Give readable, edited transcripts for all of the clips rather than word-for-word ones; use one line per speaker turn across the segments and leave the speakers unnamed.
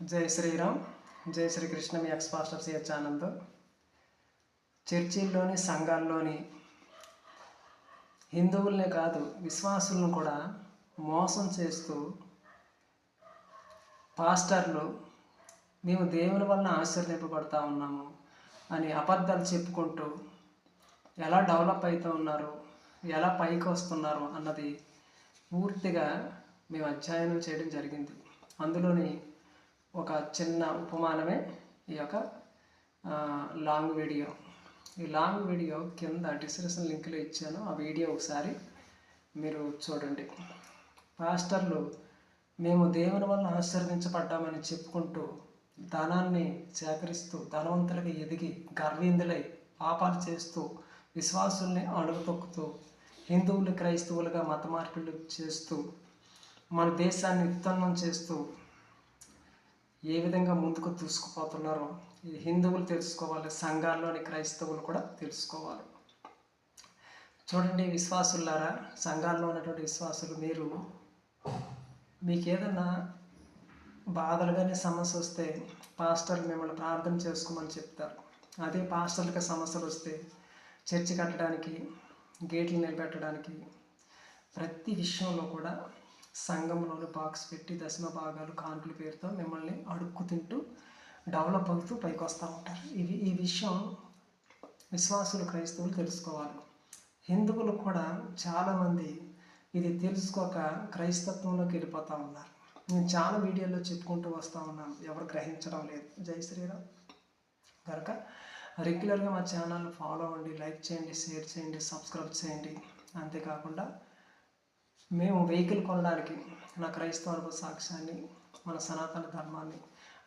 జై శ్రీరామ్, జై శ్రీకృష్ణ. మీ X pastor CH Anand. చర్చిల్లోని సంఘాల్లోని హిందువులనే కాదు విశ్వాసులను కూడా మోసం చేస్తూ పాస్టర్లు మేము దేవుని వలన ఆశీర్వదింపబడతా ఉన్నాము అని అబద్ధాలు చెప్పుకుంటూ ఎలా డెవలప్ అవుతూ ఉన్నారు, ఎలా పైకి వస్తున్నారు అన్నది పూర్తిగా మేము అధ్యయనం చేయడం జరిగింది. అందులోని ఒక చిన్న ఉపమానమే ఈ యొక్క లాంగ్ వీడియో. ఈ లాంగ్ వీడియో కింద డిస్క్రిప్షన్ లింక్లో ఇచ్చాను. ఆ వీడియో ఒకసారి మీరు చూడండి. పాస్టర్లు మేము దేవుని వల్ల ఆశీర్వదించబడ్డామని చెప్పుకుంటూ ధనాన్ని సేకరిస్తూ ధనవంతులుగా ఎదిగి గర్వీందులై పాపాలు చేస్తూ విశ్వాసుల్ని అణుగుతొక్కుతూ హిందువులు క్రైస్తవులుగా మత మార్పులు చేస్తూ మన దేశాన్ని ఉత్పన్నం చేస్తూ ఏ విధంగా ముందుకు దూసుకుపోతున్నారో ఈ హిందువులు తెలుసుకోవాలి, సంఘాల్లోని క్రైస్తవులు కూడా తెలుసుకోవాలి. చూడండి విశ్వాసులారా, సంఘాల్లో ఉన్నటువంటి విశ్వాసులు, మీకు ఏదన్నా బాధలు కానీ సమస్య వస్తే పాస్టర్లు మిమ్మల్ని ప్రార్థన చేసుకోమని చెప్తారు. అదే పాస్టర్లకి సమస్యలు వస్తే చర్చి కట్టడానికి, గేట్లు నిలబెట్టడానికి, ప్రతి విషయంలో కూడా సంఘంలోని బాక్స్ పెట్టి దశమ భాగాలు కానుకల పేరుతో మిమ్మల్ని అడుక్కు తింటూ డెవలప్ అవుతూ పైకి వస్తూ ఉంటారు. ఈ విషయం విశ్వాసులు క్రైస్తవులు తెలుసుకోవాలి. హిందువులు కూడా చాలామంది ఇది తెలుసుకోక క్రైస్తత్వంలోకి వెళ్ళిపోతూ ఉన్నారు. నేను చాలా వీడియోల్లో చెప్పుకుంటూ వస్తూ ఉన్నాను, ఎవరు గ్రహించడం లేదు. జై శ్రీరామ్. కనుక రెగ్యులర్గా మా ఛానల్ ఫాలో అవ్వండి, లైక్ చేయండి, షేర్ చేయండి, సబ్స్క్రైబ్ చేయండి. అంతేకాకుండా మేము వెహికల్ కొనడానికి నా క్రైస్తవ సాక్ష్యాన్ని, మన సనాతన ధర్మాన్ని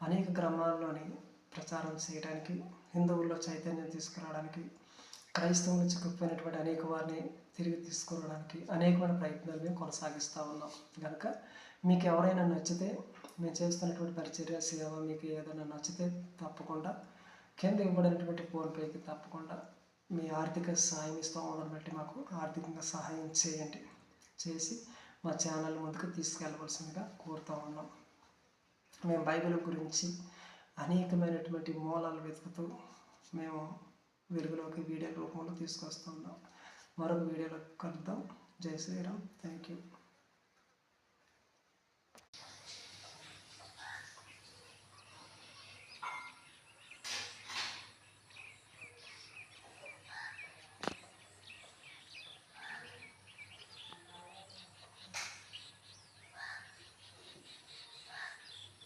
అనేక గ్రామాల్లోని ప్రచారం చేయడానికి, హిందువుల్లో చైతన్యం తీసుకురావడానికి, క్రైస్తవులు చిక్కుపోయినటువంటి అనేక వారిని తిరిగి తీసుకురావడానికి అనేకమైన ప్రయత్నాలు మేము కొనసాగిస్తూ ఉన్నాం. కనుక మీకు ఎవరైనా నచ్చితే, మేము చేస్తున్నటువంటి పరిచర్య సేవ మీకు ఏదైనా నచ్చితే తప్పకుండా కింద ఇవ్వబడినటువంటి ఫోన్పేకి తప్పకుండా మీ ఆర్థిక సహాయం స్తోమతను బట్టి మాకు ఆర్థికంగా సహాయం చేసి మా ఛానల్ ముందుకు తీసుకెళ్ళవలసిందిగా కోరుతూ ఉన్నాం. మేము బైబిల్ గురించి అనేకమైనటువంటి మూలాలు వెతుకుతూ మేము వెలుగులోకి వీడియో రూపంలో తీసుకొస్తున్నాం. మరొక వీడియోలో కలుద్దాం. జై శ్రీరామ్. Thank you.